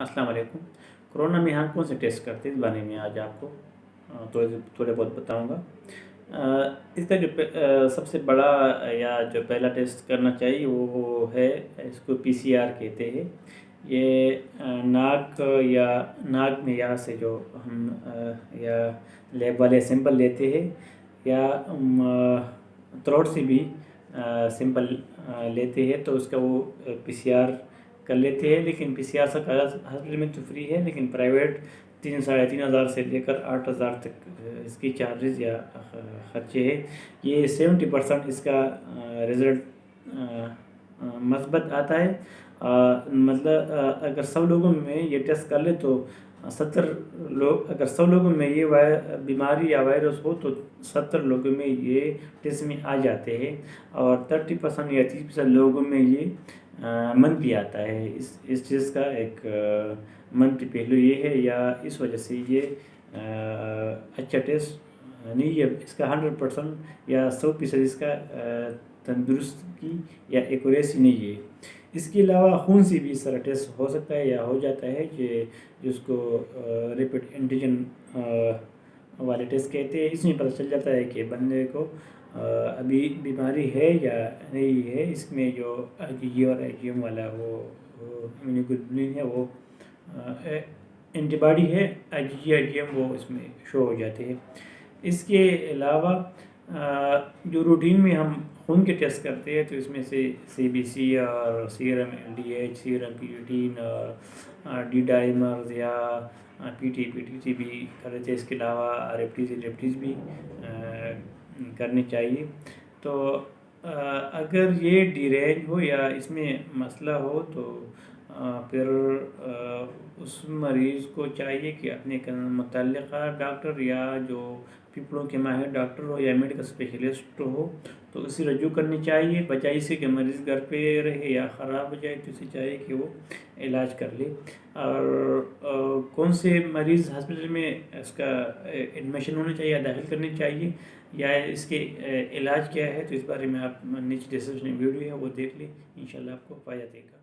अस्सलाम वालेकुम। कोरोना में हम कौन से टेस्ट करते हैं इस बारे में आज आपको थोड़े बहुत बताऊंगा। इसका जो सबसे बड़ा या जो पहला टेस्ट करना चाहिए वो है, इसको पीसीआर कहते हैं। ये नाक में यहाँ से जो हम या लैब वाले सैंपल लेते हैं या थ्रोट से भी सैंपल लेते हैं, तो उसका वो पीसीआर कर लेते हैं। लेकिन पीसीआर का हॉस्पिटल में तो फ्री है, लेकिन प्राइवेट 3,500 से लेकर 8,000 तक इसकी चार्जेस या ख़र्चे हैं। ये 70% इसका रिज़ल्ट مثبت आता है। मतलब अगर 100 लोगों में ये टेस्ट कर ले तो 70 लोग, अगर 100 लोगों में ये बीमारी या वायरस हो तो 70 लोगों में ये टेस्ट में आ जाते हैं, और 30% या 30% लोगों में ये मंफी आता है। इस चीज़ का एक मंफी पहलू ये है, या इस वजह से ये अच्छा टेस्ट नहीं है। इसका 100% या 100% इसका तंदुरुस्त की या एक्यूरेसी नहीं है। इसके अलावा खून से भी इस तरह टेस्ट हो सकता है या हो जाता है, कि जिसको रैपिड एंटीजन वाले टेस्ट कहते हैं। इसमें पता चल जाता है कि बंदे को अभी बीमारी है या नहीं है। इसमें जो IgG और IgM वाला वो इम्यूनोग्लोबुलिन है, वो एंटीबॉडी है, IgG IgM वो इसमें शो हो जाते हैं। इसके अलावा जो रूटीन में हम खून के टेस्ट करते हैं, तो इसमें से CBC और सीरम LDH, सीरम क्रिएटिनिन और डी डाइमर्स या PTC भी कर लेते हैं। इसके अलावा रेप्टीज भी करनी चाहिए। तो अगर ये डिरेंज हो या इसमें मसला हो तो फिर उस मरीज़ को चाहिए कि अपने मुतल्लिका डॉक्टर या जो फेफड़ों के माहिर डॉक्टर हो या मेडिकल स्पेशलिस्ट हो, तो उसे रजू करनी चाहिए, बजाय से कि मरीज़ घर पे रहे या ख़राब हो जाए। तो उसे चाहिए कि वो इलाज कर ले। और कौन से मरीज़ हॉस्पिटल में इसका एडमिशन होना चाहिए या दाखिल करनी चाहिए, या इसके इलाज क्या है, तो इस बारे में आप नीचे डिस्क्रिप्शन में वीडियो है वो देख लें, इंशाल्लाह आपको फ़ायदा देगा।